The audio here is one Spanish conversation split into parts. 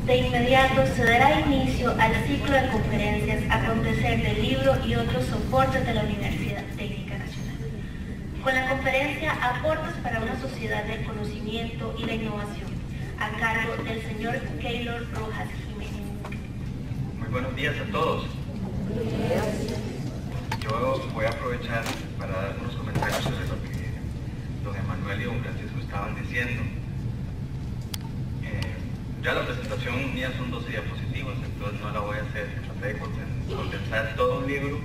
De inmediato se dará inicio al ciclo de conferencias Acontecer del Libro y otros soportes de la Universidad Técnica Nacional, con la conferencia Aportes para una sociedad del conocimiento y la innovación, a cargo del señor Keylor Rojas Jiménez. Muy buenos días a todos. Yo voy a aprovechar para dar unos comentarios sobre lo que don Emanuel y don Francisco estaban diciendo. Ya la presentación mía son 12 diapositivas, entonces no la voy a hacer, traté de condensar todo un libro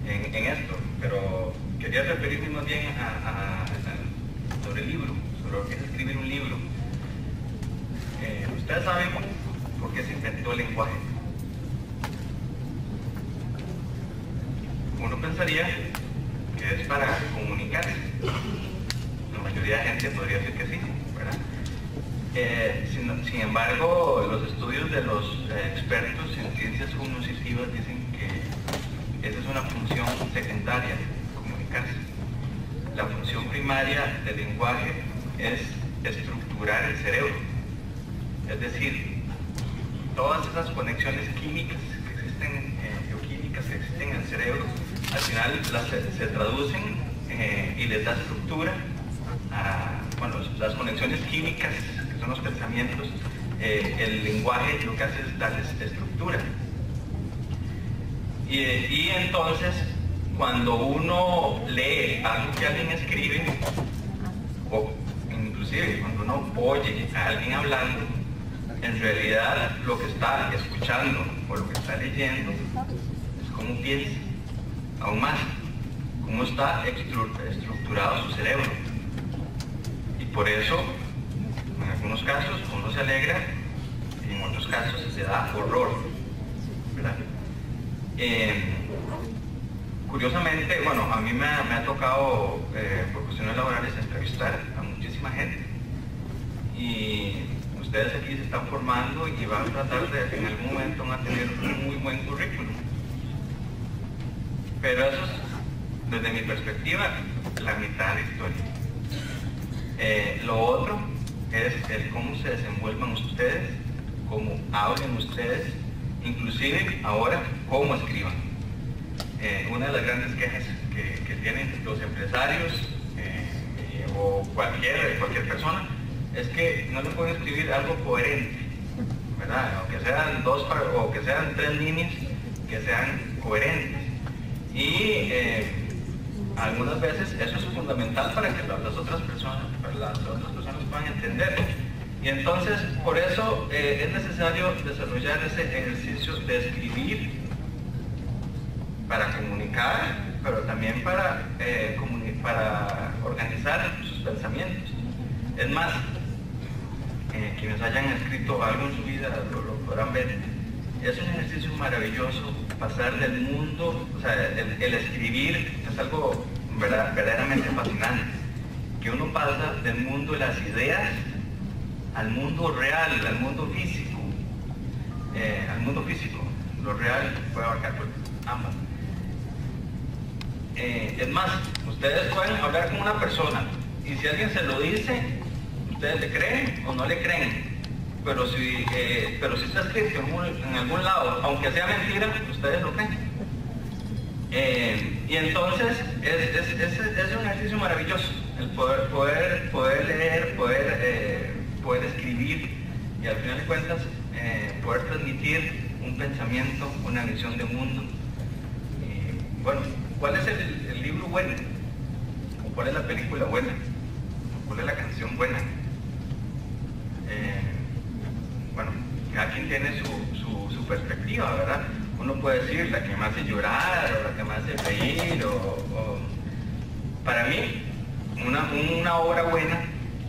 en esto, pero quería referirme más bien sobre el libro, sobre lo que es escribir un libro. Ustedes saben por qué se inventó el lenguaje. Uno pensaría que es para comunicarse. La mayoría de gente podría decir que sí, ¿verdad? Sin embargo, los estudios de los expertos en ciencias cognitivas dicen que esa es una función secundaria, comunicarse. La función primaria del lenguaje es estructurar el cerebro. Es decir, todas esas conexiones químicas que existen, bioquímicas que existen en el cerebro, al final se traducen y les da estructura a, bueno, las conexiones químicas, que son los pensamientos, el lenguaje lo que hace es darles estructura. Y entonces, cuando uno lee algo que alguien escribe, o inclusive cuando uno oye a alguien hablando, en realidad lo que está escuchando o lo que está leyendo es cómo piensa, aún más, cómo está estructurado su cerebro. Y por eso, en algunos casos uno se alegra y en otros casos se da horror, ¿verdad? Curiosamente, bueno, a mí me ha tocado por cuestiones laborales entrevistar a muchísima gente, y ustedes aquí se están formando y van a tratar de, en algún momento, van a tener un muy buen currículum. Pero eso es, desde mi perspectiva, la mitad de la historia. Lo otro es el cómo se desenvuelvan ustedes, cómo hablen ustedes, inclusive ahora cómo escriban. Una de las grandes quejas que tienen los empresarios o cualquier persona es que no le pueden escribir algo coherente, ¿verdad? Aunque sean dos o que sean tres líneas, que sean coherentes. Y algunas veces eso es fundamental para que las otras personas puedan entenderlo. Y entonces, por eso es necesario desarrollar ese ejercicio de escribir para comunicar, pero también para organizar sus pensamientos. Es más, quienes hayan escrito algo en su vida lo podrán ver. Es un ejercicio maravilloso pasar del mundo, o sea, el escribir es algo verdaderamente fascinante, que uno pasa del mundo de las ideas al mundo real, al mundo físico. Lo real puede abarcar ambas. Es más, ustedes pueden hablar con una persona y si alguien se lo dice, ustedes le creen o no le creen. Pero si está escrito en algún lado, aunque sea mentira, ustedes lo creen. Y entonces es un ejercicio maravilloso el poder leer, poder escribir y al final de cuentas poder transmitir un pensamiento, una visión de mundo. Bueno, ¿cuál es el libro bueno? ¿O cuál es la película buena? ¿O cuál es la canción buena? Bueno, cada quien tiene su perspectiva, ¿verdad? Uno puede decir la que me hace llorar o la que me hace reír Para mí, una obra buena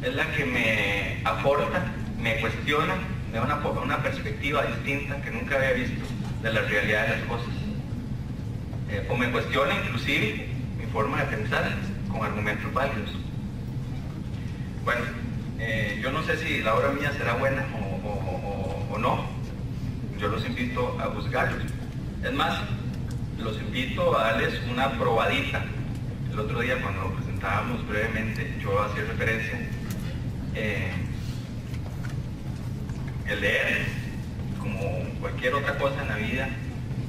es la que me aporta, me cuestiona, me da una perspectiva distinta que nunca había visto de la realidad de las cosas. O me cuestiona inclusive mi forma de pensar con argumentos válidos. Bueno, yo no sé si la obra mía será buena o no. Yo los invito a juzgarlos. Es más, los invito a darles una probadita. El otro día cuando lo presentábamos brevemente, yo hacía referencia el leer cualquier otra cosa en la vida,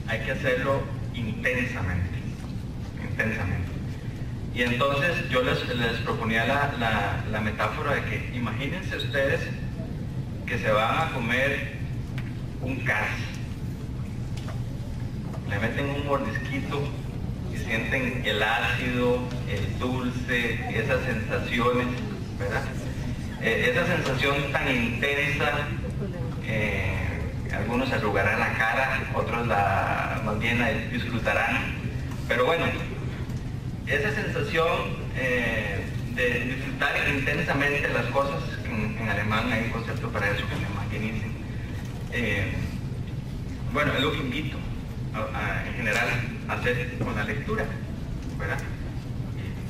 hay que hacerlo intensamente. Y entonces yo les proponía la metáfora de que imagínense ustedes que se van a comer un cas, le meten un mordisquito y sienten el ácido, el dulce, esas sensaciones, ¿verdad? Esa sensación tan intensa, algunos se arrugarán la cara, otros más bien la disfrutarán, pero bueno, esa sensación de disfrutar intensamente las cosas, en alemán hay un concepto para eso que se llama genießen. Bueno, es lo que invito en general a hacer con la lectura, ¿verdad?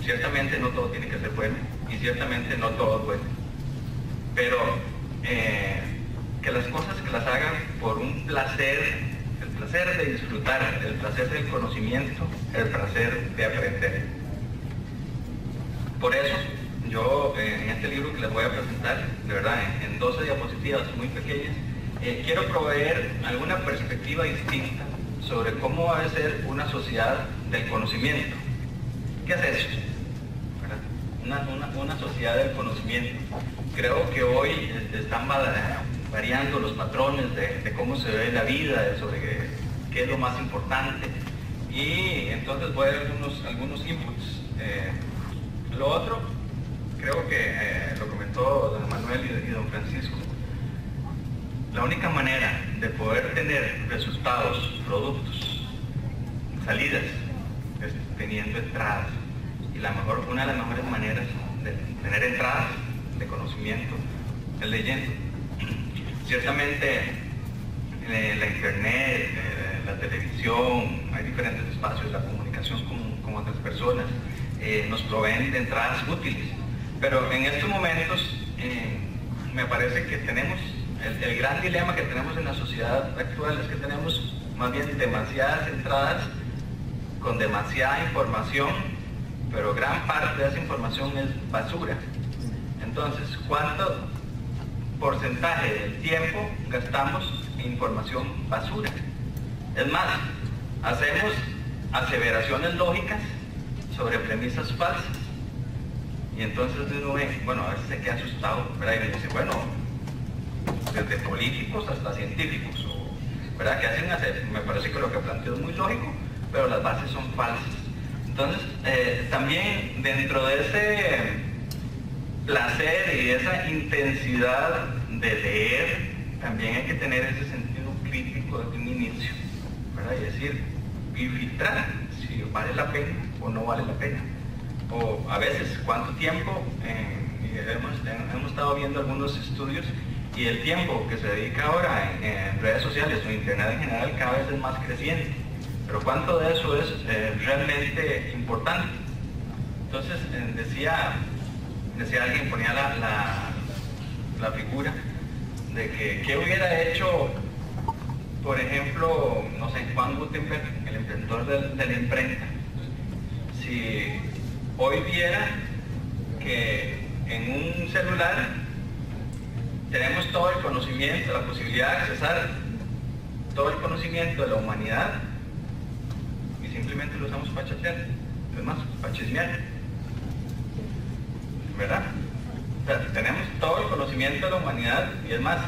Ciertamente no todo tiene que ser bueno y ciertamente no todo es bueno, pero que las cosas que las hagan por un placer, el placer de disfrutar, el placer del conocimiento, el placer de aprender. Por eso yo en este libro que les voy a presentar, de verdad, en 12 diapositivas muy pequeñas, quiero proveer alguna perspectiva distinta sobre cómo debe ser una sociedad del conocimiento. ¿Qué es eso? Una sociedad del conocimiento. Creo que hoy están variando los patrones de cómo se ve la vida, sobre qué es lo más importante, y entonces voy a dar algunos inputs. Lo otro, creo que lo comentó don Manuel y don Francisco, la única manera de poder tener resultados, productos, salidas, es teniendo entradas. Y una de las mejores maneras de tener entradas de conocimiento es leyendo. Ciertamente la internet, la televisión, hay diferentes espacios, la comunicación con otras personas nos proveen de entradas útiles, pero en estos momentos me parece que tenemos el gran dilema que tenemos en la sociedad actual es que tenemos más bien demasiadas entradas con demasiada información, pero gran parte de esa información es basura. Entonces, ¿cuánto porcentaje del tiempo gastamos en información basura? Es más, hacemos aseveraciones lógicas sobre premisas falsas. Y entonces uno ve, bueno, a veces se queda asustado, ¿verdad? Y dice, bueno, desde políticos hasta científicos, ¿verdad? ¿Qué hacen hacer? Me parece que lo que planteo es muy lógico, pero las bases son falsas. Entonces, también dentro de ese placer y esa intensidad de leer, también hay que tener ese sentido crítico desde un inicio, ¿verdad? Y decir, y filtrar si vale la pena o no vale la pena. O a veces, ¿cuánto tiempo? Hemos estado viendo algunos estudios y el tiempo que se dedica ahora en redes sociales o internet en general cada vez es más creciente. Pero ¿cuánto de eso es realmente importante? Entonces, decía alguien, ponía la figura de que ¿qué hubiera hecho, por ejemplo, no sé, Juan Gutenberg, el inventor de la imprenta, si hoy viera que en un celular tenemos todo el conocimiento, la posibilidad de accesar todo el conocimiento de la humanidad y simplemente lo usamos para chatear, es más, para chismear, ¿verdad? O sea, tenemos todo el conocimiento de la humanidad y es más,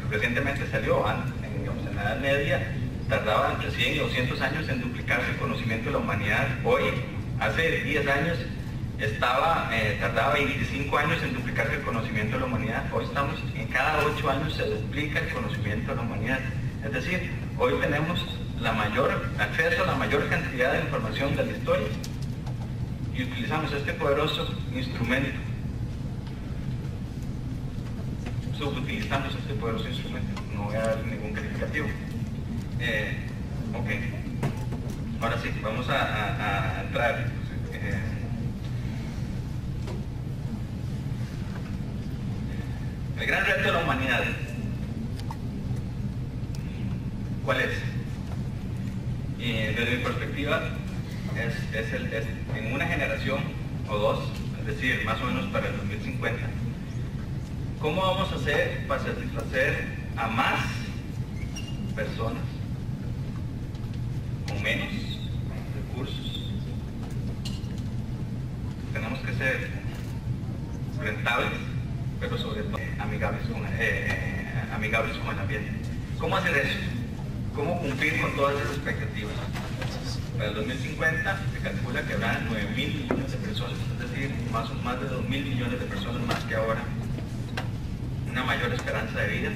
recientemente salió, en la Edad Media tardaba entre 100 y 200 años en duplicarse el conocimiento de la humanidad. Hoy, hace 10 años, tardaba 25 años en duplicarse el conocimiento de la humanidad. Hoy estamos, en cada 8 años se duplica el conocimiento de la humanidad. Es decir, hoy tenemos acceso a la mayor cantidad de información de la historia y utilizamos este poderoso instrumento. Subutilizamos este poderoso instrumento. No voy a dar ningún calificativo. Ok. Ahora sí, vamos a entrar. El gran reto de la humanidad, ¿cuál es? Desde mi perspectiva, es en una generación o dos, es decir, más o menos para el 2050, ¿cómo vamos a hacer para satisfacer a más personas con menos recursos. Tenemos que ser rentables, pero sobre todo amigables con el ambiente. ¿Cómo hacer eso? ¿Cómo cumplir con todas esas expectativas? Para el 2050 se calcula que habrá 9.000 millones de personas, es decir, más de 2.000 millones de personas más que ahora, una mayor esperanza de vida.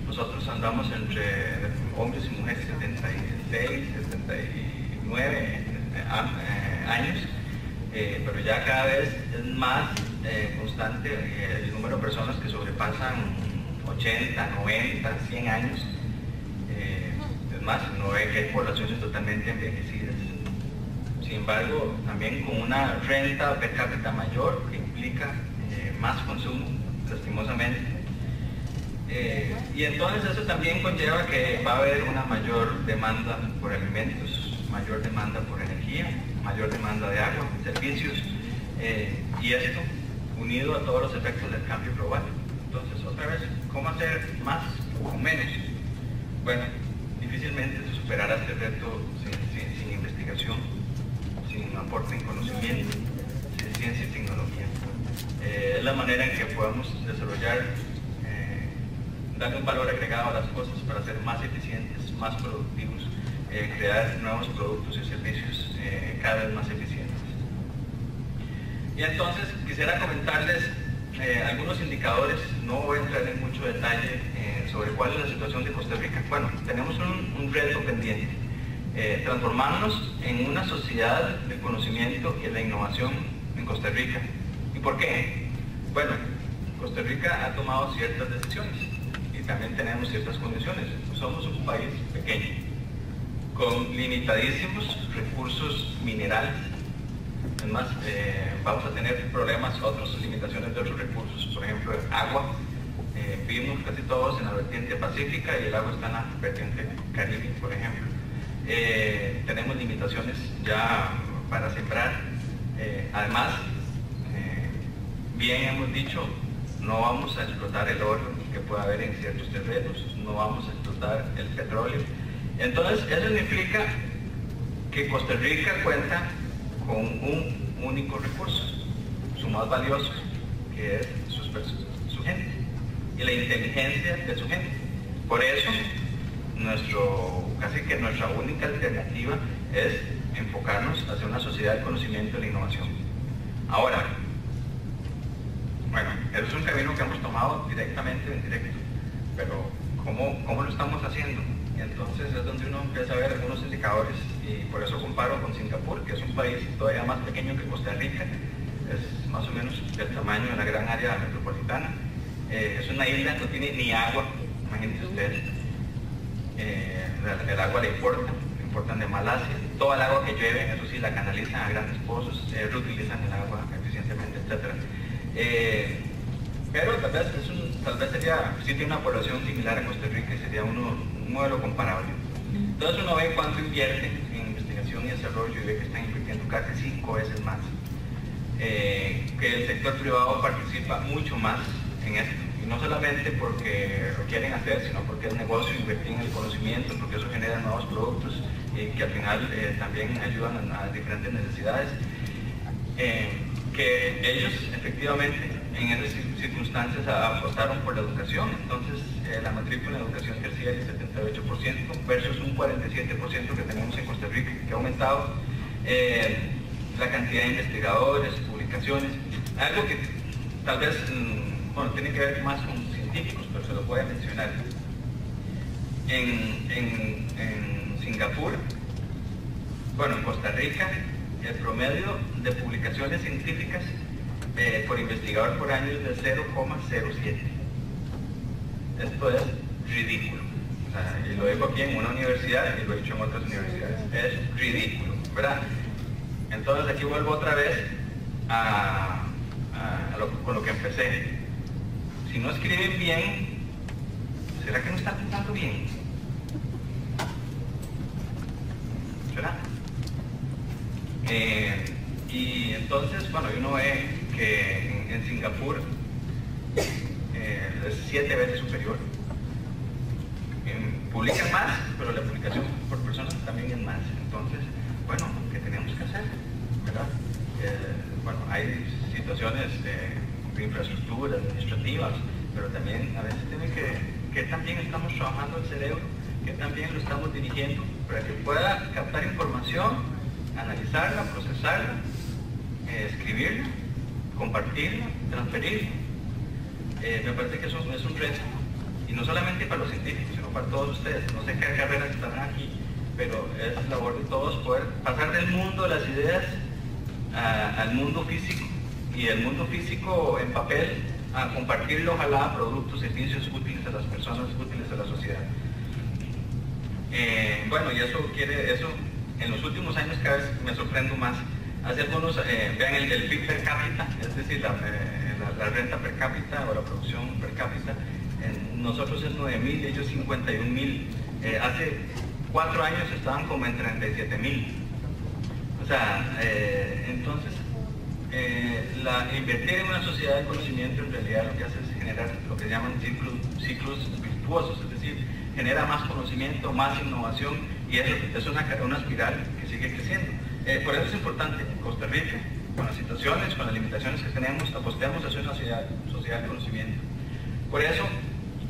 Nosotros andamos entre hombres y mujeres 76, 79 años, pero ya cada vez es más constante el número de personas que sobrepasan 80, 90, 100 años. Es más, uno ve que hay poblaciones totalmente envejecidas. Sin embargo, también con una renta per cápita mayor, que implica más consumo, lastimosamente. Y entonces eso también conlleva que va a haber una mayor demanda por alimentos, mayor demanda por energía, mayor demanda de agua, servicios, y esto unido a todos los efectos del cambio global. Entonces, otra vez, ¿cómo hacer más con menos? Bueno, difícilmente se superará este reto sin investigación, sin aporte en conocimiento, sin ciencia y tecnología. Es la manera en que podemos desarrollar, darle un valor agregado a las cosas para ser más eficientes, más productivos, crear nuevos productos y servicios cada vez más eficientes. Y entonces quisiera comentarles algunos indicadores. No voy a entrar en mucho detalle sobre cuál es la situación de Costa Rica. Bueno, tenemos un reto pendiente, transformarnos en una sociedad del conocimiento y de la innovación en Costa Rica. ¿Y por qué? Bueno, Costa Rica ha tomado ciertas decisiones y también tenemos ciertas condiciones. Somos un país pequeño, con limitadísimos recursos minerales. Es más, vamos a tener problemas, otras limitaciones de otros recursos, por ejemplo, agua. Vivimos casi todos en la vertiente pacífica y el agua está en la vertiente caribe, por ejemplo. Tenemos limitaciones ya para sembrar. Además, bien hemos dicho, no vamos a explotar el oro que pueda haber en ciertos terrenos, no vamos a explotar el petróleo. Entonces, eso significa que Costa Rica cuenta con un único recurso, su más valioso, que es su gente y la inteligencia de su gente. Por eso, casi que nuestra única alternativa es enfocarnos hacia una sociedad del conocimiento y la innovación. Ahora, bueno, eso es un camino que hemos tomado directamente o indirecto, pero ¿cómo lo estamos haciendo? Y entonces es donde uno empieza a ver algunos indicadores, y por eso comparo con Singapur, que es un país todavía más pequeño que Costa Rica, es más o menos del tamaño de la gran área metropolitana. Es una isla, no tiene ni agua, imagínense ustedes. El agua le importan de Malasia. Toda el agua que llueve, eso sí, la canalizan a grandes pozos, reutilizan el agua eficientemente, etc. Pero tal vez sí tiene una población similar a Costa Rica y sería un modelo comparable. Entonces uno ve cuánto invierte en investigación y desarrollo y ve que están invirtiendo casi 5 veces más. Que el sector privado participa mucho más en esto. Y no solamente porque lo quieren hacer, sino porque es negocio, invertir en el conocimiento, porque eso genera nuevos productos que al final también ayudan a diferentes necesidades. Que ellos efectivamente en esas circunstancias apostaron por la educación. Entonces la matrícula en educación terciaria es 78% versus un 47% que tenemos en Costa Rica, que ha aumentado la cantidad de investigadores, publicaciones, algo que tal vez tiene que ver más con científicos, pero se lo puede mencionar. En Singapur, en Costa Rica, el promedio de publicaciones científicas por investigador por año es de 0,07. Esto es ridículo. Y lo digo aquí en una universidad y lo he dicho en otras universidades. Es ridículo, ¿verdad? Entonces aquí vuelvo otra vez con lo que empecé. Si no escriben bien, ¿será que no están pensando bien? ¿Será? Y entonces, uno ve que en Singapur es 7 veces superior. publican más, pero la publicación por personas también es más. Entonces, bueno, ¿qué tenemos que hacer? ¿Verdad? Bueno, hay situaciones de infraestructura, administrativas, pero también a veces tiene que también estamos trabajando el cerebro, que también lo estamos dirigiendo para que pueda captar información, analizarla, procesarla, escribirla, compartirla, transferirla. Me parece que eso es un reto, y no solamente para los científicos, sino para todos ustedes. No sé qué carreras estarán aquí, pero es labor de todos poder pasar del mundo de las ideas al mundo físico, y el mundo físico en papel a compartirlo, ojalá, productos, servicios útiles a las personas, útiles a la sociedad. Bueno, y eso en los últimos años cada vez me sorprendo más. Hace algunos, vean el PIB per cápita, es decir, la renta per cápita o la producción per cápita, nosotros es 9.000, ellos 51.000. Hace 4 años estaban como en 37.000. O sea, entonces, invertir en una sociedad de conocimiento en realidad lo que hace es generar lo que llaman ciclos virtuosos, es decir, genera más conocimiento, más innovación, y eso es una espiral que sigue creciendo. Por eso es importante en Costa Rica, con las situaciones, con las limitaciones que tenemos, apostemos hacia una sociedad de conocimiento. Por eso,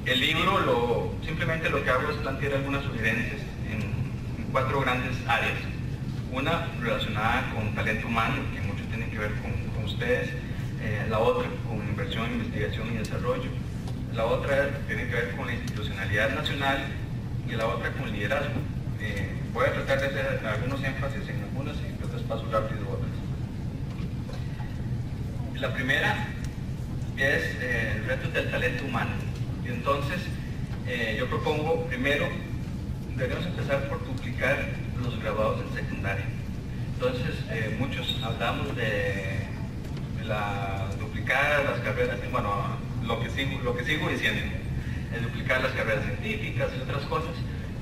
el libro simplemente lo que hago es plantear algunas sugerencias en 4 grandes áreas. Una relacionada con talento humano, que mucho tiene que ver con ustedes. La otra con inversión, investigación y desarrollo. La otra tiene que ver con la institucionalidad nacional, y la otra con liderazgo. Voy a tratar de hacer algunos énfasis en algunas y entonces paso rápido a otras. La primera es el reto del talento humano. Y entonces yo propongo, primero, deberíamos empezar por duplicar los graduados en secundaria. Entonces, muchos hablamos de duplicar las carreras, bueno, lo que sigo diciendo, es duplicar las carreras científicas y otras cosas,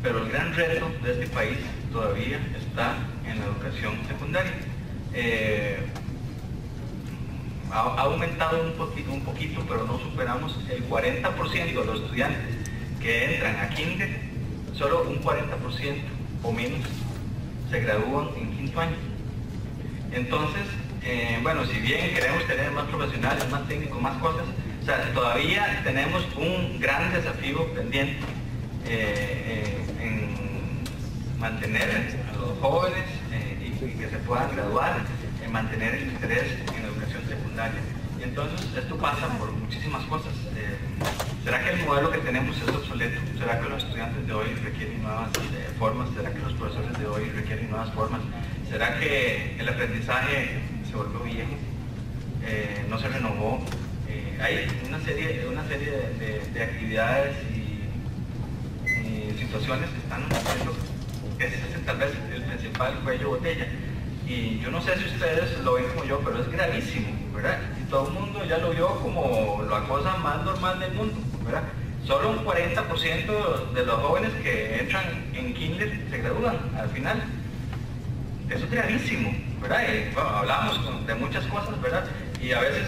pero el gran reto de este país todavía está en la educación secundaria. Ha aumentado un poquito, pero no superamos el 40% de los estudiantes que entran a kinder, solo un 40% o menos se gradúan en 5º año. Entonces, bueno, si bien queremos tener más profesionales, más técnicos, más cosas, o sea, todavía tenemos un gran desafío pendiente en mantener a los jóvenes y que se puedan graduar, en mantener el interés en la educación secundaria. Y entonces esto pasa por muchísimas cosas. ¿Será que el modelo que tenemos es obsoleto? ¿Será que los estudiantes de hoy requieren nuevas formas? ¿Será que los profesores de hoy requieren nuevas formas? ¿Será que el aprendizaje se volvió viejo? ¿No se renovó? Hay una serie de actividades y situaciones que están haciendo ese es tal vez el principal cuello de botella. Y yo no sé si ustedes lo ven como yo, pero es gravísimo, ¿verdad? Y todo el mundo ya lo vio como la cosa más normal del mundo, ¿verdad? Solo un 40% de los jóvenes que entran en kinder se gradúan al final. Eso es gravísimo, ¿verdad? Y, bueno, hablamos de muchas cosas, ¿verdad? Y a veces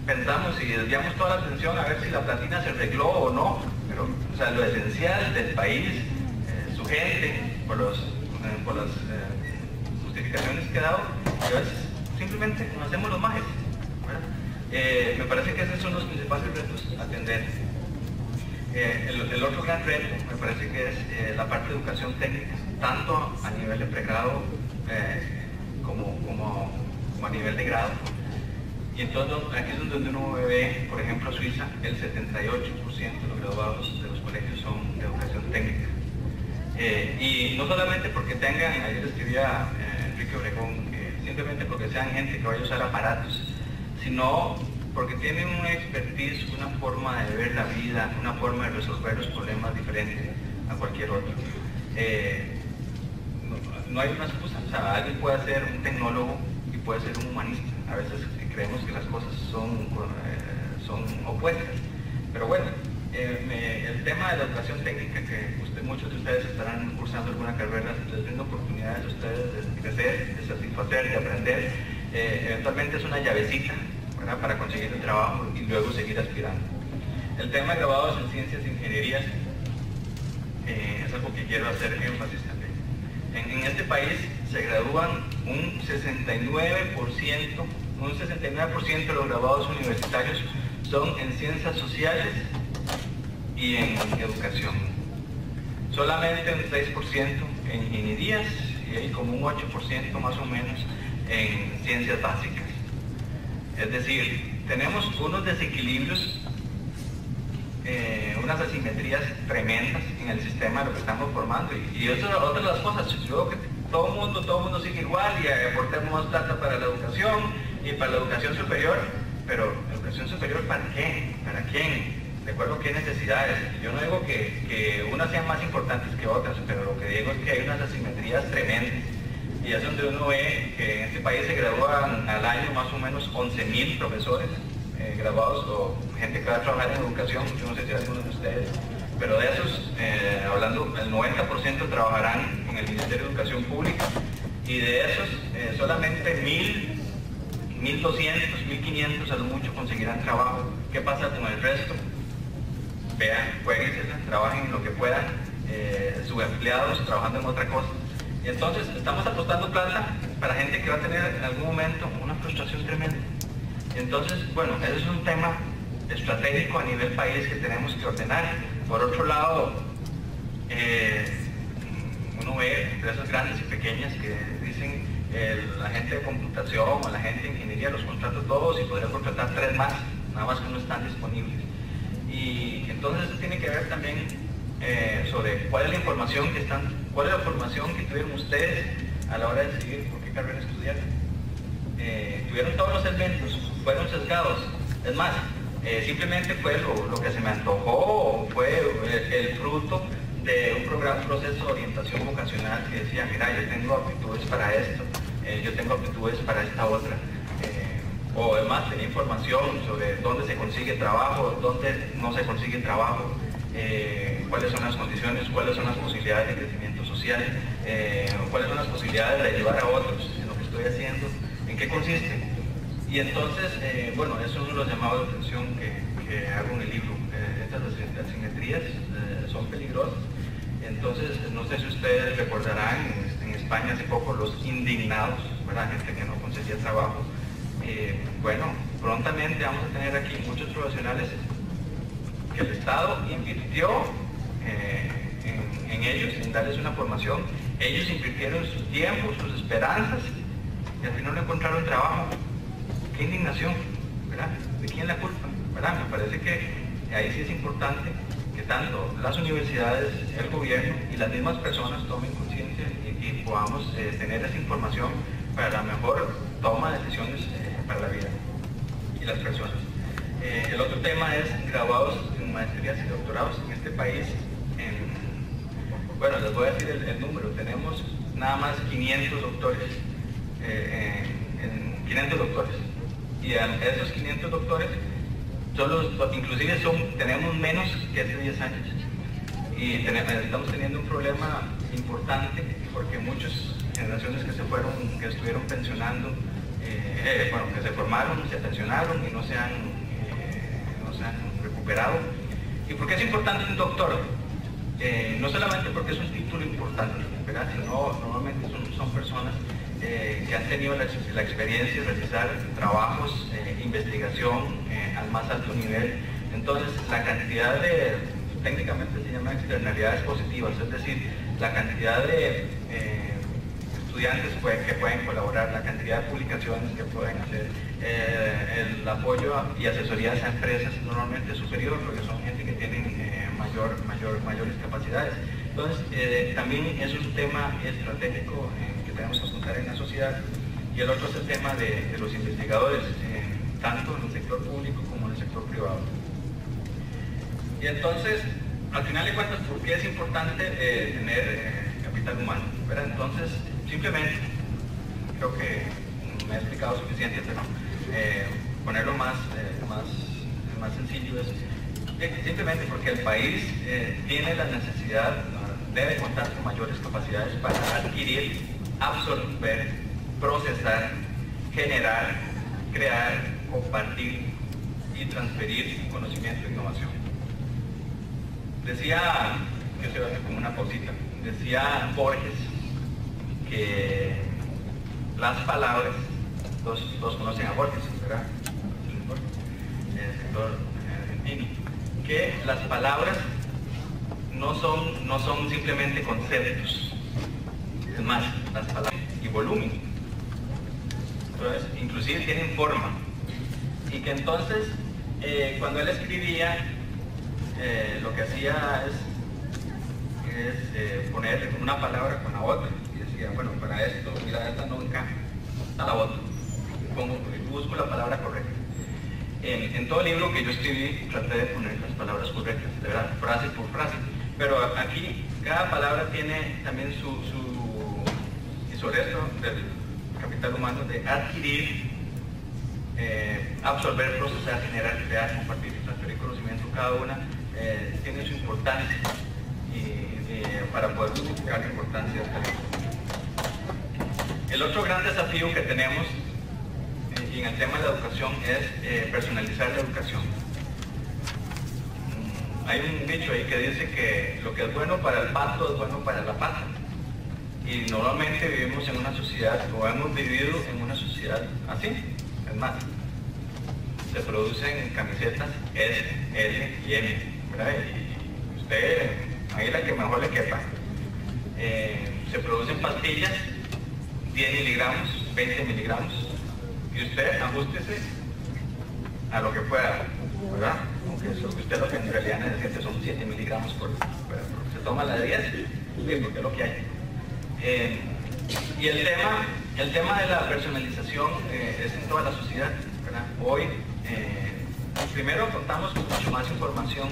pensamos y desviamos toda la atención a ver si la platina se arregló o no, pero o sea, lo esencial del país, su gente, por las justificaciones que he dado, y a veces simplemente nos hacemos los majes, ¿verdad? Me parece que esos son los principales retos a atender. El otro gran reto me parece que es la parte de educación técnica, tanto a nivel de pregrado como a nivel de grado. Y entonces aquí es donde uno ve, por ejemplo, Suiza, el 78% de los graduados de los colegios son de educación técnica. Y no solamente porque tengan, ayer escribía Enrique Obregón, simplemente porque sean gente que vaya a usar aparatos, sino porque tienen una expertise, una forma de ver la vida, una forma de resolver los problemas diferentes a cualquier otro. No hay una excusa, o sea, alguien puede ser un tecnólogo y puede ser un humanista. A veces creemos que las cosas son opuestas, pero bueno, el tema de la educación técnica, que muchos de ustedes estarán cursando alguna carrera, les brinda oportunidades a ustedes de crecer, de satisfacer, de aprender. Eventualmente es una llavecita, ¿verdad?, para conseguir el trabajo y luego seguir aspirando. El tema de graduados en ciencias e ingenierías, es algo que quiero hacer énfasis también. En este país se gradúan un 69% de los graduados universitarios son en ciencias sociales y en educación. Solamente un 6% en ingenierías y hay como un 8% más o menos en ciencias básicas. Es decir, tenemos unos desequilibrios, unas asimetrías tremendas en el sistema de lo que estamos formando. Y eso es otra de las cosas. Yo creo que todo el mundo sigue igual y aportemos más plata para la educación y para la educación superior. Pero, ¿educación superior para qué? ¿Para quién? ¿De acuerdo a qué necesidades? Yo no digo que unas sean más importantes que otras, pero lo que digo es que hay unas asimetrías tremendas. Y es donde uno ve que en este país se gradúan al año más o menos 11.000 profesores graduados o gente que va a trabajar en educación. Yo no sé si algunos de ustedes, pero de esos, hablando, el 90% trabajarán en el Ministerio de Educación Pública, y de esos solamente 1.200, 1.500 a lo mucho conseguirán trabajo. ¿Qué pasa con el resto? Vean, jueguensela, trabajen en lo que puedan, subempleados trabajando en otra cosa. Y entonces estamos apostando plata para gente que va a tener en algún momento una frustración tremenda. Y entonces, bueno, ese es un tema estratégico a nivel país que tenemos que ordenar. Por otro lado, uno ve empresas grandes y pequeñas que dicen la gente de computación o la gente de ingeniería los contrato todos y podría contratar 3 más, nada más que no están disponibles. Y entonces eso tiene que ver también sobre cuál es la información cuál es la formación que tuvieron ustedes a la hora de decidir por qué carrera estudiar. Tuvieron todos los elementos, fueron sesgados. Es más, simplemente fue lo que se me antojó, o fue el fruto de un proceso de orientación vocacional que decía, mira, yo tengo aptitudes para esto, yo tengo aptitudes para esta otra. O además tenía información sobre dónde se consigue trabajo, dónde no se consigue trabajo, cuáles son las condiciones, cuáles son las posibilidades de crecimiento social, cuáles son las posibilidades de ayudar a otros en lo que estoy haciendo, en qué consiste. Y entonces, bueno, eso es uno de los llamados de atención que hago en el libro. Estas asimetrías son peligrosas. Entonces, no sé si ustedes recordarán, en España hace poco los indignados, ¿verdad? Gente que no conseguía trabajo. Bueno, prontamente vamos a tener aquí muchos profesionales que el Estado invirtió en ellos, en darles una formación. Ellos invirtieron su tiempo, sus esperanzas, y al final no encontraron trabajo. ¡Qué indignación! ¿Verdad? ¿De quién la culpa? ¿Verdad? Me parece que ahí sí es importante que tanto las universidades, el gobierno y las mismas personas tomen conciencia y podamos tener esa información para la mejor toma de decisiones para la vida y las personas. El otro tema es graduados en maestrías y doctorados en este país. Bueno, les voy a decir el número. Tenemos nada más 500 doctores, 500 doctores. Y esos 500 doctores, inclusive tenemos menos que hace 10 años. Y estamos teniendo un problema importante porque muchas generaciones que estuvieron pensionando, bueno, que se formaron, se pensionaron y no se han recuperado. ¿Y por qué es importante un doctor? No solamente porque es un título importante, ¿verdad? Sino normalmente son personas que han tenido la experiencia de realizar trabajos, investigación al más alto nivel. Entonces, la cantidad técnicamente se llama externalidades positivas, es decir, la cantidad de estudiantes que pueden colaborar, la cantidad de publicaciones que pueden hacer, el apoyo y asesorías a empresas normalmente es superior porque son gente que tienen mayores capacidades. Entonces, también es un tema estratégico que tenemos que apuntar en la sociedad. Y el otro es el tema de los investigadores, tanto en el sector público como en el sector privado. Y entonces, al final de cuentas, ¿por qué es importante tener capital humano? ¿Verdad? Entonces, simplemente, creo que me he explicado suficiente, pero ponerlo más sencillo es simplemente porque el país tiene la necesidad, debe contar con mayores capacidades para adquirir, absorber, procesar, generar, crear, compartir y transferir conocimiento e innovación. Decía yo se hace como una pausita. Decía Borges que las palabras, todos conocen a Borges, ¿verdad? El escritor argentino, que las palabras no son simplemente conceptos, es más, las palabras y volumen, entonces, inclusive tienen forma, y que entonces cuando él escribía lo que hacía es poner una palabra con la otra y decía, bueno, para esto, mira, esta no encaja, a la otra, busco la palabra correcta. En todo el libro que yo escribí traté de poner las palabras correctas, de verdad, frase por frase, pero aquí cada palabra tiene también y sobre esto del capital humano de adquirir, absorber, procesar, generar, crear, compartir y transferir conocimiento, cada una tiene su importancia para poder justificar la importancia de esta libro. El otro gran desafío que tenemos y en el tema de la educación es personalizar la educación. Hay un dicho ahí que dice que lo que es bueno para el pato es bueno para la pata. Y normalmente vivimos en una sociedad, o hemos vivido en una sociedad así. Es más, se producen camisetas S, L y M, ¿verdad? Y usted, ahí la que mejor le quepa. Se producen pastillas, 10 miligramos, 20 miligramos, y usted ajústese a lo que pueda, ¿verdad? Aunque usted lo que en realidad necesita son 7 miligramos se toma la de 10, porque es lo que hay. Y el tema de la personalización es en toda la sociedad, ¿verdad? Hoy, primero contamos con mucho más información,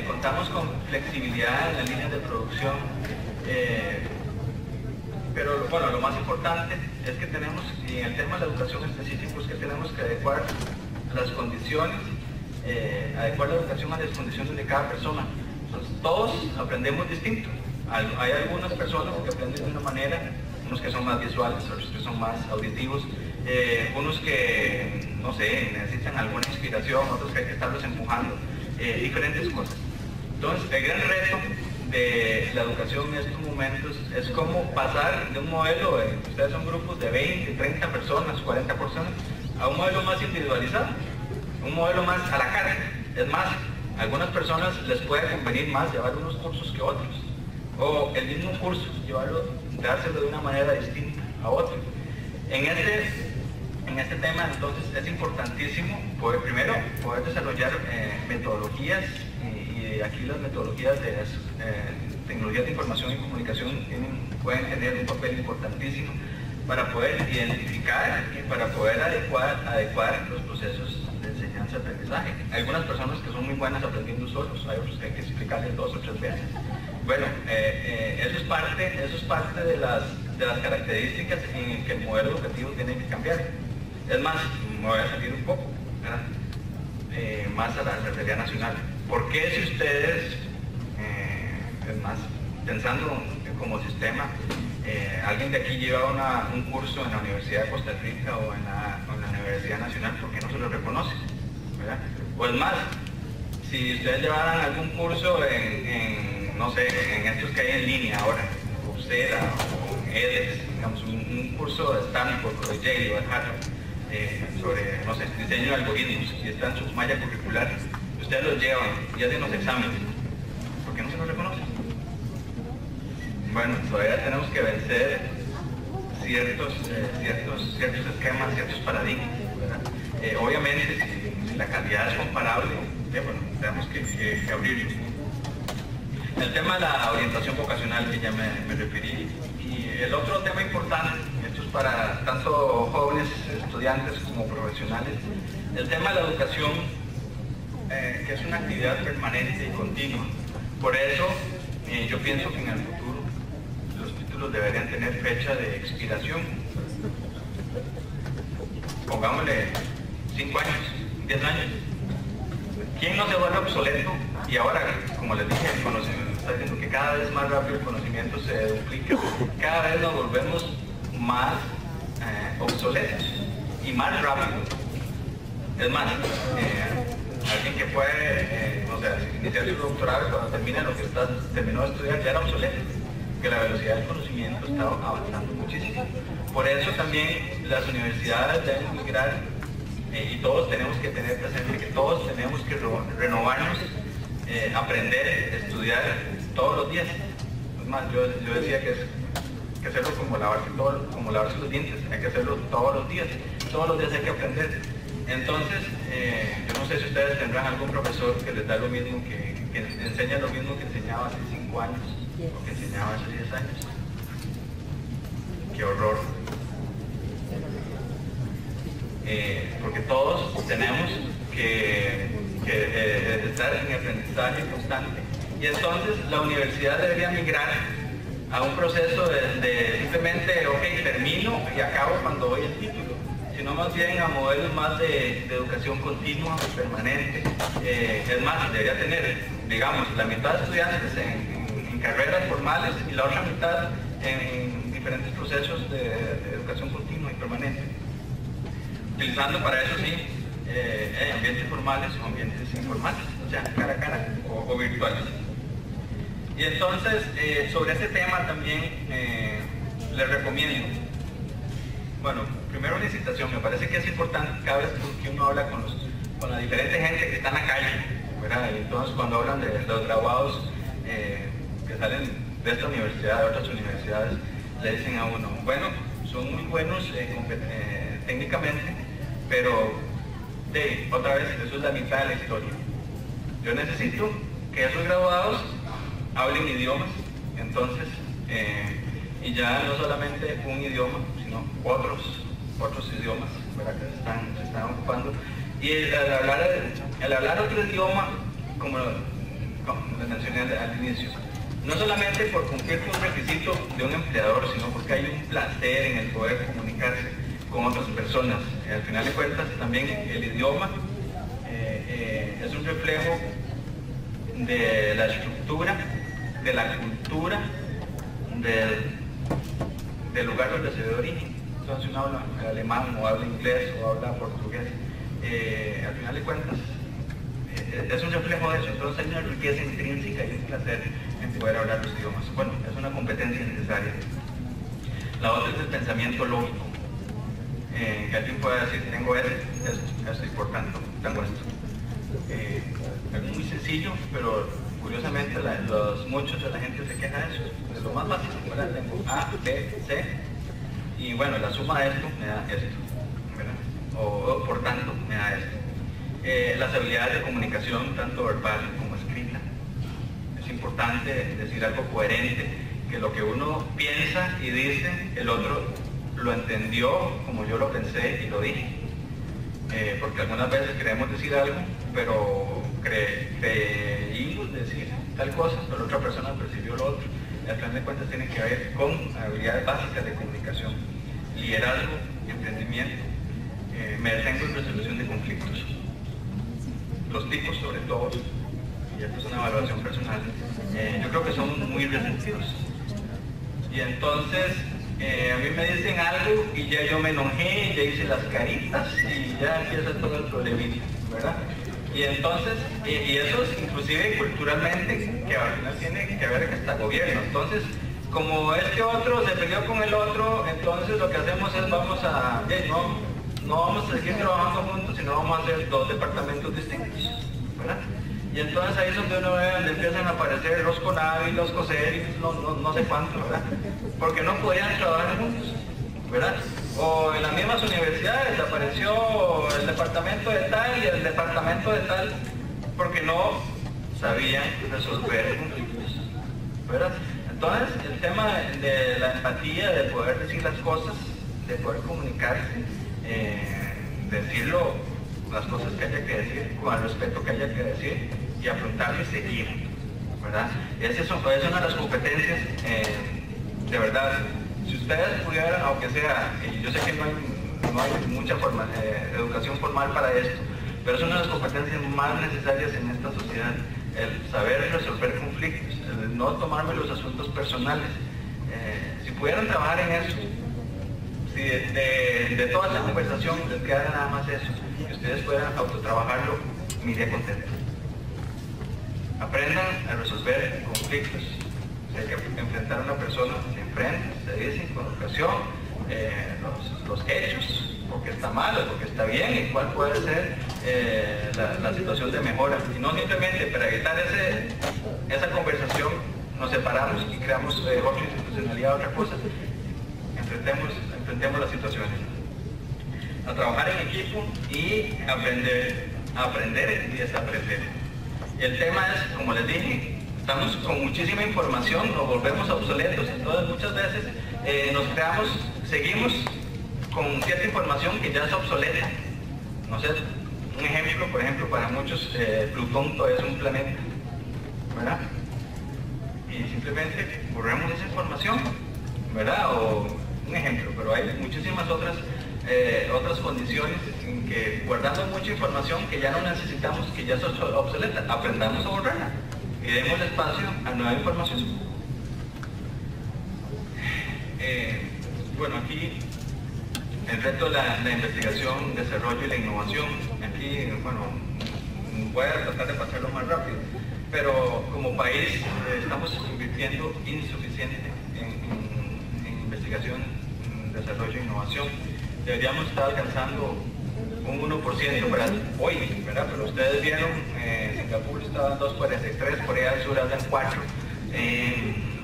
contamos con flexibilidad en las líneas de producción, pero bueno, lo más importante es que tenemos, y en el tema de la educación específico, es que tenemos que adecuar las condiciones, adecuar la educación a las condiciones de cada persona. Entonces, todos aprendemos distinto. Hay algunas personas que aprenden de una manera, unos que son más visuales, otros que son más auditivos, unos que, no sé, necesitan alguna inspiración, otros que hay que estarlos empujando, diferentes cosas. Entonces, el gran reto de la educación en estos momentos es cómo pasar de un modelo, ustedes son grupos de 20, 30 personas, 40 personas, a un modelo más individualizado, un modelo más a la carta. Es más, a algunas personas les puede convenir más llevar unos cursos que otros, o el mismo curso, dárselo de una manera distinta a otro. En este tema, entonces, es importantísimo primero poder desarrollar metodologías, y aquí las metodologías de las tecnologías de información y comunicación pueden tener un papel importantísimo para poder identificar y para poder adecuar los procesos de enseñanza-aprendizaje. Hay algunas personas que son muy buenas aprendiendo solos, hay otros que hay que explicarles 2 o 3 veces. Bueno, eso es parte de las características en que el modelo educativo tiene que cambiar. Es más, me voy a salir un poco, ¿verdad? Más a la realidad nacional. ¿Por qué si ustedes, es más, pensando como sistema, alguien de aquí lleva un curso en la Universidad de Costa Rica o en la Universidad Nacional, ¿por qué no se lo reconoce? ¿Verdad? O es más, si ustedes llevaran algún curso no sé, en estos que hay en línea ahora, Coursera o edX, digamos, un curso de Stanford o de Yale o de Harvard, sobre, no sé, diseño de algoritmos, y está en su malla curricular, ustedes los llevan y hacen los exámenes, ¿por qué no se los reconocen? Bueno, todavía tenemos que vencer ciertos esquemas, ciertos paradigmas, ¿verdad? Obviamente, si la calidad es comparable, bueno, tenemos que abrirlo. El tema de la orientación vocacional, que ya me referí, y el otro tema importante, esto es para tanto jóvenes estudiantes como profesionales, el tema de la educación, que es una actividad permanente y continua. Por eso, yo pienso que en el futuro los títulos deberían tener fecha de expiración. Pongámosle 5 años, 10 años. ¿Quién no se vuelve obsoleto? Y ahora, como les dije, el conocimiento está diciendo que cada vez más rápido el conocimiento se duplica, cada vez nos volvemos más obsoletos y más rápido. Es más, alguien que puede, no sé, iniciar su doctorado y cuando termine lo que terminó de estudiar ya era obsoleto, que la velocidad del conocimiento estaba avanzando muchísimo. Por eso también las universidades deben migrar y todos tenemos que tener presente que todos tenemos que renovarnos, aprender, estudiar todos los días. Es más, yo decía que es que hacerlo como lavarse los dientes, hay que hacerlo todos los días hay que aprender. Entonces, yo no sé si ustedes tendrán algún profesor que les da lo mismo, que enseña lo mismo que enseñaba hace 5 años o que enseñaba hace 10 años. ¡Qué horror! Porque todos tenemos que estar en aprendizaje constante. Y entonces la universidad debería migrar a un proceso de simplemente, ok, termino y acabo cuando doy el título, sino más bien a modelos más de educación continua, permanente. Es más, debería tener, digamos, la mitad de estudiantes en carreras formales y la otra mitad en diferentes procesos de educación continua y permanente, utilizando para eso sí ambientes formales o ambientes informales, o sea, cara a cara o virtuales. Y entonces, sobre este tema también les recomiendo, bueno, primero una incitación. Me parece que es importante cada vez que uno habla con la diferente gente que está en la calle, ¿verdad? Y entonces cuando hablan de los graduados que salen de esta universidad, de otras universidades, le dicen a uno, bueno, son muy buenos técnicamente, pero otra vez, eso es la mitad de la historia. Yo necesito que esos graduados hablen idiomas, entonces, y ya no solamente un idioma, sino otros idiomas, ¿verdad? Que se están ocupando. Y el hablar otro idioma, como les mencioné al inicio, no solamente por cumplir con un requisito de un empleador, sino porque hay un placer en el poder comunicarse con otras personas. Al final de cuentas, también el idioma es un reflejo de la estructura, de la cultura, del lugar donde se ve de origen. Entonces uno habla alemán o habla inglés o habla portugués, al final de cuentas es un reflejo de eso. Entonces hay una riqueza intrínseca y un placer en poder hablar los idiomas. Bueno, es una competencia necesaria. La otra es el pensamiento lógico, que alguien pueda decir, tengo esto y por tanto tengo esto. Es muy sencillo, pero curiosamente muchos de la gente se queja de eso, de lo más básico, ¿verdad? Tengo A, B, C, y bueno, la suma de esto me da esto, ¿verdad? O por tanto me da esto. Las habilidades de comunicación, tanto verbal como escrita. Es importante decir algo coherente, que lo que uno piensa y dice, el otro lo entendió como yo lo pensé y lo dije. Porque algunas veces queremos decir algo, pero creímos decir tal cosa, pero la otra persona percibió lo otro. Y al final de cuentas tiene que ver con habilidades básicas de comunicación, liderazgo, emprendimiento. Me detengo en resolución de conflictos. Los tipos, sobre todo, y esto es una evaluación personal, yo creo que son muy resentidos. Y entonces a mí me dicen algo y ya yo me enojé, ya hice las caritas y ya empieza todo el problemita, ¿verdad? Y entonces, y eso es inclusive culturalmente, que al final tiene que ver hasta gobierno. Entonces, como este otro se peleó con el otro, entonces lo que hacemos es no vamos a seguir trabajando juntos, sino vamos a hacer 2 departamentos distintos, ¿verdad? Y entonces ahí es donde uno ve, donde empiezan a aparecer los CONAVI, los COSER, no sé cuánto, ¿verdad? Porque no podían trabajar juntos, ¿verdad? O en las mismas universidades apareció el departamento de tal y el departamento de tal, porque no sabían resolver conflictos, ¿verdad? Entonces el tema de la empatía, de poder decir las cosas, de poder comunicarse, decirlo, las cosas que haya que decir, con el respeto que haya que decir y afrontarlo y seguir, ¿verdad? Esa es una de las competencias, de verdad. Si ustedes pudieran, aunque sea, yo sé que no hay mucha educación formal para esto, pero es una de las competencias más necesarias en esta sociedad, el saber resolver conflictos, el no tomarme los asuntos personales. Si pudieran trabajar en eso, si de toda esta conversación les queda nada más eso, que ustedes puedan autotrabajarlo, me iría contento. Aprendan a resolver conflictos. Si hay que enfrentar a una persona, se enfrenta, se dice con educación los hechos, porque está mal o porque está bien, y cuál puede ser la situación de mejora. Y no simplemente para evitar esa conversación nos separamos y creamos otra institucionalidad, otra cosa. Enfrentemos las situaciones. A trabajar en equipo y aprender y desaprender. El tema es, como les dije, estamos con muchísima información, nos volvemos obsoletos, entonces muchas veces seguimos con cierta información que ya es obsoleta. No sé, un ejemplo, por ejemplo, para muchos Plutón todavía es un planeta, ¿verdad? Y simplemente borremos esa información, ¿verdad? O un ejemplo, pero hay muchísimas otras condiciones en que guardamos mucha información que ya no necesitamos, que ya es obsoleta. Aprendamos a borrarla y demos espacio a nueva información. Bueno, aquí el reto de la investigación, desarrollo y la innovación. Aquí, bueno, voy a tratar de pasarlo más rápido, pero como país estamos invirtiendo insuficiente en investigación, desarrollo e innovación. Deberíamos estar alcanzando un 1% para hoy, ¿verdad? Pero ustedes vieron, Singapur estaba en 2,43, Corea del Sur anda en 4.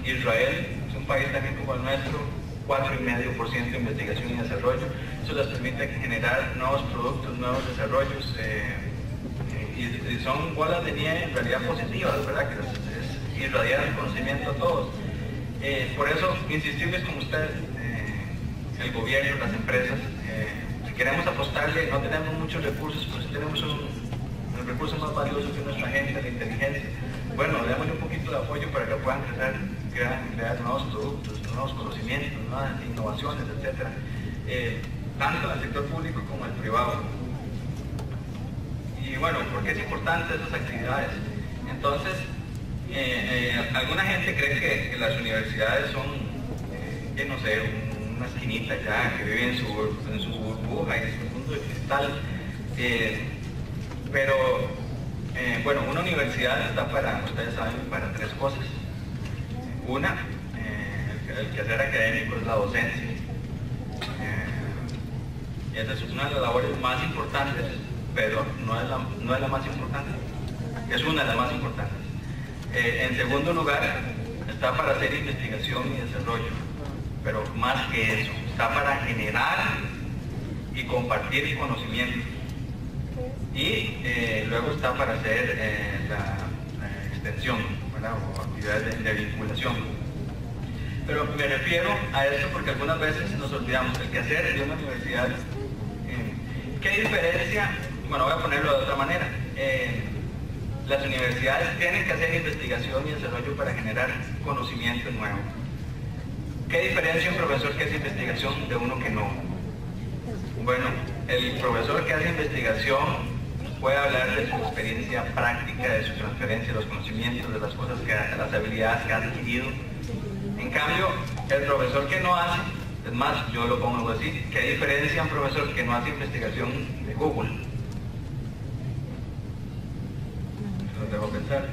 Israel es un país también como el nuestro, 4,5% de investigación y desarrollo. Eso les permite generar nuevos productos, nuevos desarrollos, y son bolas de nieve en realidad positivas, ¿verdad? Que es irradiar el conocimiento a todos. Por eso, insistirles con ustedes, el gobierno, las empresas, si queremos apostarle, no tenemos muchos recursos, pues tenemos el recurso más valioso que nuestra gente, la inteligencia. Bueno, démosle un poquito de apoyo para que puedan crear nuevos productos, nuevos conocimientos, nuevas innovaciones, etc. Tanto en el sector público como en el privado. Y bueno, ¿por qué es importante esas actividades? Entonces, alguna gente cree que las universidades son, no sé, una esquinita ya, que vive en su burbuja y en su mundo de cristal. Pero, bueno, una universidad está para, ustedes saben, para tres cosas. Una, el quehacer académico es la docencia. Y esa es una de las labores más importantes, pero no es la más importante. Es una de las más importantes. En segundo lugar, está para hacer investigación y desarrollo. Pero más que eso, está para generar y compartir conocimiento. Y luego está para hacer la extensión, ¿verdad? O actividades de vinculación. Pero me refiero a esto porque algunas veces nos olvidamos del quehacer de una universidad. ¿Qué diferencia? Bueno, voy a ponerlo de otra manera. Las universidades tienen que hacer investigación y desarrollo para generar conocimiento nuevo. ¿Qué diferencia un profesor que hace investigación de uno que no? Bueno, el profesor que hace investigación puede hablar de su experiencia práctica, de su transferencia de los conocimientos, de las cosas las habilidades que ha adquirido. En cambio, el profesor que no hace, es más, yo lo pongo así, ¿qué diferencia un profesor que no hace investigación de Google? Se los dejo pensar.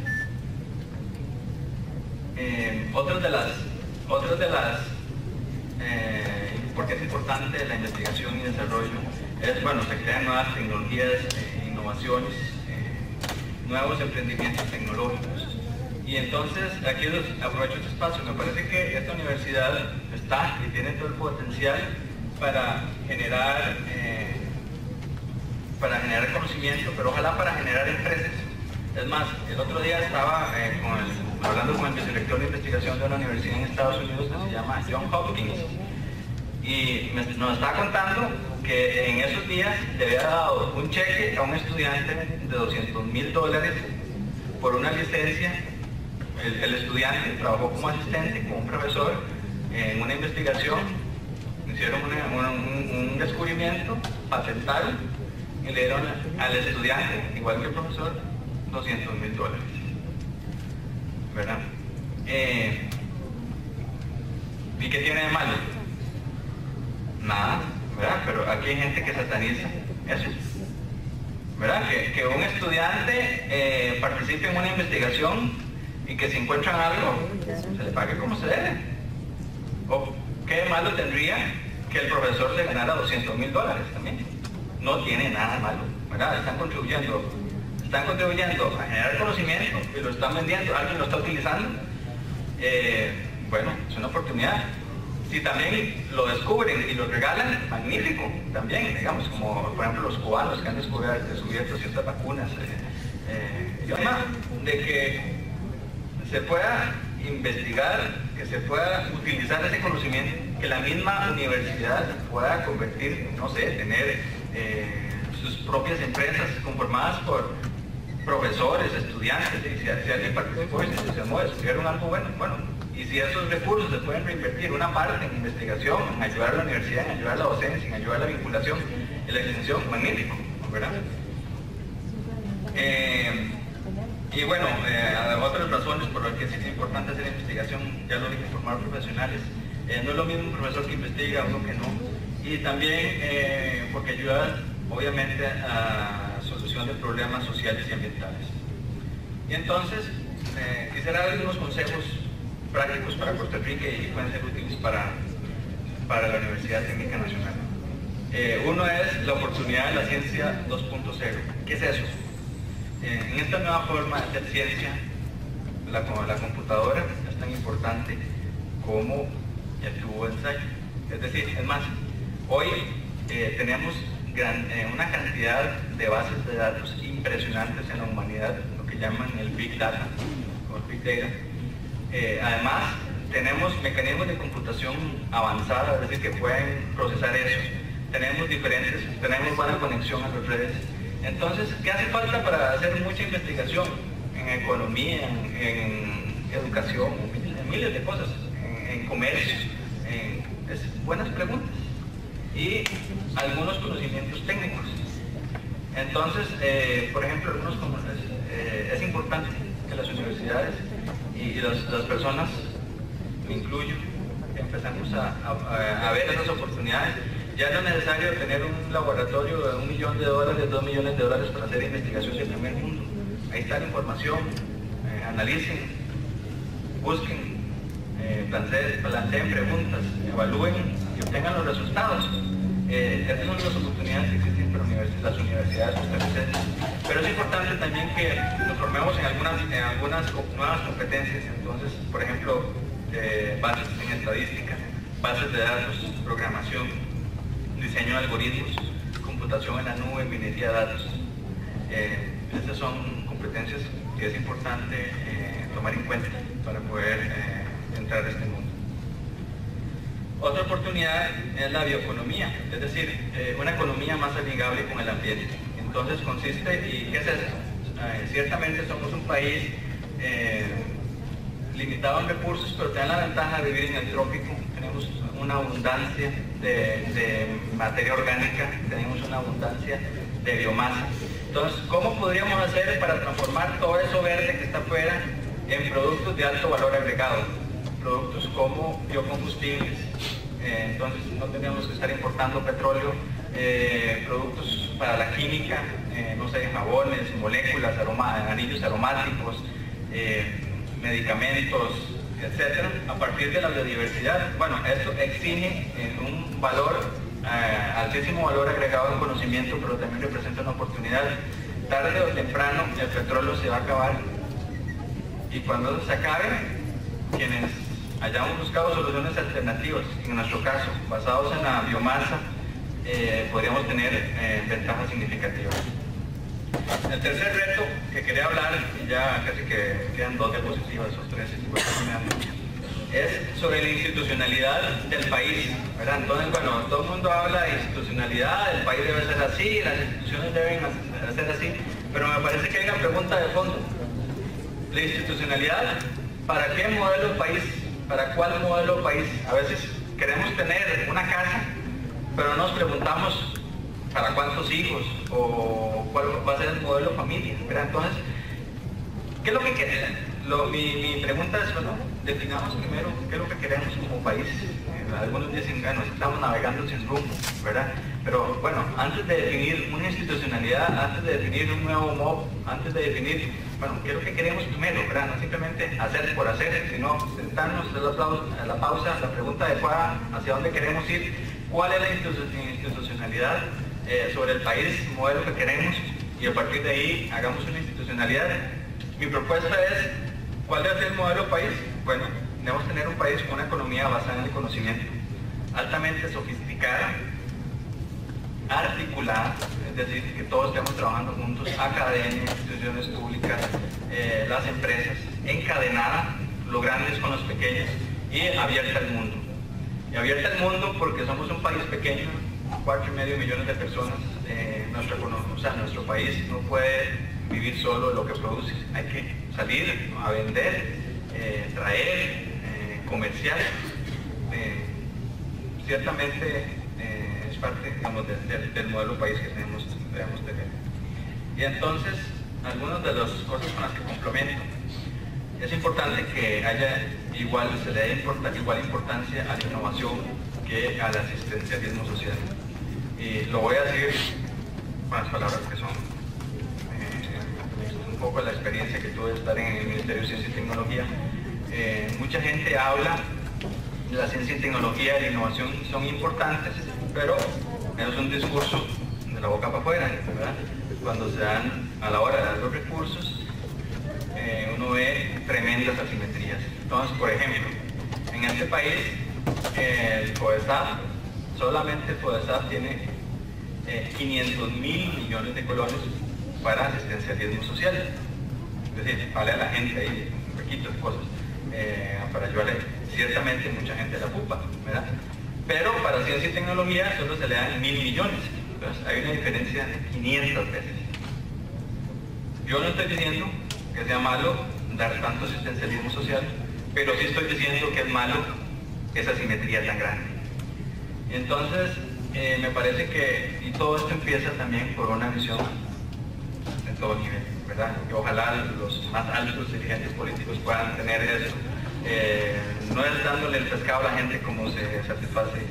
Otras de las porque es importante la investigación y desarrollo, es, bueno, se crean nuevas tecnologías, innovaciones, nuevos emprendimientos tecnológicos. Y entonces, aquí aprovecho este espacio, me parece que esta universidad está y tiene todo el potencial para generar conocimiento, pero ojalá para generar empresas. Es más, el otro día estaba hablando con el vicerrector de investigación de una universidad en Estados Unidos que se llama Johns Hopkins, y nos está contando que en esos días le había dado un cheque a un estudiante de $200,000 por una licencia. El estudiante trabajó como asistente con un profesor en una investigación, hicieron un descubrimiento, patentaron y le dieron al estudiante, igual que el profesor, $200,000, ¿verdad? ¿Y qué tiene de malo? Nada, ¿verdad? Pero aquí hay gente que sataniza eso, ¿verdad? Que un estudiante participe en una investigación y que si encuentran algo, se le pague como se debe. ¿O qué malo tendría que el profesor se ganara $200,000 también? No tiene nada malo, ¿verdad? Están contribuyendo a generar conocimiento y lo están vendiendo, alguien lo está utilizando. Bueno, es una oportunidad. Si también lo descubren y lo regalan, magnífico también, digamos, como por ejemplo los cubanos que han descubierto ciertas vacunas. De que se pueda investigar, que se pueda utilizar ese conocimiento, que la misma universidad pueda convertir, no sé, tener sus propias empresas conformadas por profesores, estudiantes, y si alguien participó y se llamó a estudiar algo bueno, y si esos recursos se pueden reinvertir una parte en investigación, en ayudar a la universidad, en ayudar a la docencia, en ayudar a la vinculación y la extensión, magnífico, ¿verdad? Y bueno, otras razones por las que sí es importante hacer investigación, ya lo dije, formar profesionales. No es lo mismo un profesor que investiga, uno que no. Y también porque ayuda, obviamente, a solución de problemas sociales y ambientales. Y entonces, quisiera dar algunos consejos prácticos para Costa Rica y pueden ser útiles para la Universidad Técnica Nacional. Uno es la oportunidad de la ciencia 2.0. ¿Qué es eso? En esta nueva forma de hacer ciencia, la computadora es tan importante como el tubo de ensayo. Es decir, es más, hoy tenemos una cantidad de bases de datos impresionantes en la humanidad, lo que llaman el Big Data o el Big Data. Además, tenemos mecanismos de computación avanzada, es decir, que pueden procesar eso. Tenemos buena conexión a las redes. Entonces, ¿qué hace falta para hacer mucha investigación en economía, en educación, en miles de cosas, en comercio? Buenas preguntas y algunos conocimientos técnicos. Entonces, por ejemplo, es importante que las universidades y las personas, me incluyo, empezamos a ver esas oportunidades. Ya no es necesario tener un laboratorio de $1 millón, $2 millones para hacer investigación del primer mundo. Ahí está la información, analicen, busquen, planteen preguntas, evalúen y obtengan los resultados. Estas son las oportunidades que existen para las universidades costarricenses. Pero es importante también que nos formemos en algunas nuevas competencias. Entonces, por ejemplo, bases en estadística, bases de datos, programación, diseño de algoritmos, computación en la nube, minería de datos. Estas son competencias que es importante tomar en cuenta para poder entrar a este mundo. Otra oportunidad es la bioeconomía, es decir, una economía más amigable con el ambiente. Entonces consiste, ¿y qué es esto? Ciertamente somos un país limitado en recursos, pero tiene la ventaja de vivir en el trópico. Tenemos una abundancia de materia orgánica, tenemos una abundancia de biomasa. Entonces, ¿cómo podríamos hacer para transformar todo eso verde que está afuera en productos de alto valor agregado? Productos como biocombustibles, entonces no tendríamos que estar importando petróleo, productos para la química, no sé, jabones, moléculas, anillos aromáticos, medicamentos, etcétera, a partir de la biodiversidad. Bueno, esto exige un valor, altísimo valor agregado en conocimiento, pero también representa una oportunidad. Tarde o temprano el petróleo se va a acabar, y cuando se acabe, quienes hayamos buscado soluciones alternativas, en nuestro caso, basados en la biomasa, podríamos tener ventajas significativas. El tercer reto que quería hablar, y ya casi que quedan 2 diapositivas o 3, es sobre la institucionalidad del país, ¿verdad? Entonces, bueno, todo el mundo habla de institucionalidad, el país debe ser así, las instituciones deben ser así, pero me parece que hay una pregunta de fondo. La institucionalidad, ¿para qué modelo país? ¿Para cuál modelo país? A veces queremos tener una casa, pero nos preguntamos para cuántos hijos o cuál va a ser el modelo familia, ¿verdad? Entonces, ¿qué es lo que queremos? mi pregunta es, bueno, definamos primero qué es lo que queremos como país. Algunos dicen, bueno, estamos navegando sin rumbo, ¿verdad? Pero bueno, antes de definir una institucionalidad, antes de definir un nuevo MOB, antes de definir, bueno, qué es lo que queremos primero, ¿verdad? No simplemente hacer por hacer, sino sentarnos a la pausa, la pregunta adecuada, hacia dónde queremos ir, cuál es la institucionalidad sobre el país, modelo que queremos, y a partir de ahí hagamos una institucionalidad. Mi propuesta es, ¿cuál debe ser el modelo país? Bueno, debemos tener un país con una economía basada en el conocimiento, altamente sofisticada, articulada, es decir, que todos estemos trabajando juntos, academia, instituciones públicas, las empresas, encadenada, los grandes con los pequeños, y abierta al mundo. Y abierta al mundo porque somos un país pequeño, 4,5 millones de personas. Nuestro país no puede vivir solo de lo que produce, hay que salir a vender, traer, comercial. Ciertamente es parte, digamos, del modelo país que debemos tener. Y entonces, algunas de las cosas con las que complemento: es importante que se le dé igual importancia a la innovación que al asistencialismo social. Y lo voy a decir con las palabras que son. Un poco la experiencia que tuve de estar en el Ministerio de Ciencia y Tecnología. Mucha gente habla de la ciencia y tecnología y la innovación son importantes, pero es un discurso de la boca para afuera, ¿verdad? Cuando se dan a la hora de dar los recursos, uno ve tremendas asimetrías. Entonces, por ejemplo, en este país, el FODESAP, solamente el FODESAP tiene 500.000 millones de colones para asistencialismo social. Es decir, vale a la gente ahí un poquito de cosas para ayudarle. Ciertamente mucha gente la ocupa, ¿verdad? Pero para ciencia y tecnología solo se le dan 1.000 millones. Entonces hay una diferencia de 500 veces. Yo no estoy diciendo que sea malo dar tanto asistencialismo social, pero sí estoy diciendo que es malo esa asimetría tan grande. Entonces, me parece que todo esto empieza también por una visión de todo nivel, ¿verdad? Que ojalá los más altos dirigentes políticos puedan tener eso. No es dándole el pescado a la gente como se satisface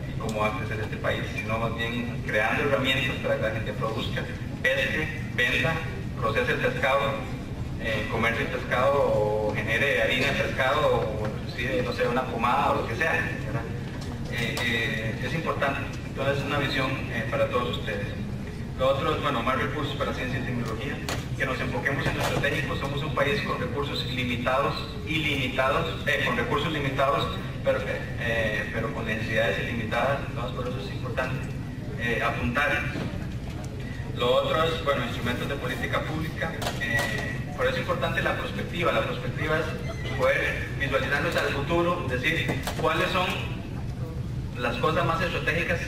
y cómo va a crecer este país, sino más bien creando herramientas para que la gente produzca, pesque, venda, procese el pescado, comercie el pescado o genere harina de pescado o inclusive, no sé, una pomada o lo que sea, ¿verdad? Es importante. Entonces es una visión para todos ustedes. Lo otro es, bueno, más recursos para ciencia y tecnología, que nos enfoquemos en lo estratégico. Somos un país con recursos limitados, con recursos limitados, pero con necesidades ilimitadas. Entonces por eso es importante apuntar. Lo otro es, bueno, instrumentos de política pública. Por eso es importante la perspectiva. La perspectiva es poder visualizarnos al futuro, decir cuáles son las cosas más estratégicas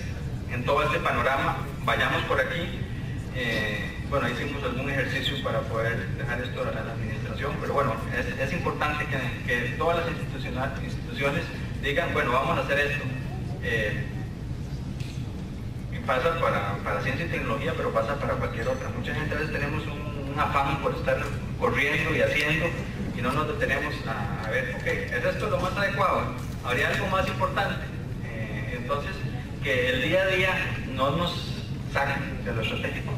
en todo este panorama. Vayamos por aquí. Bueno, hicimos algún ejercicio para poder dejar esto a la administración, pero bueno, es importante que todas las instituciones digan, bueno, vamos a hacer esto. Pasa para ciencia y tecnología, pero pasa para cualquier otra. Mucha gente a veces tenemos un afán por estar corriendo y haciendo y no nos detenemos a ver, ok, ¿es esto lo más adecuado? ¿Habría algo más importante? Entonces, que el día a día no nos saquen de lo estratégico.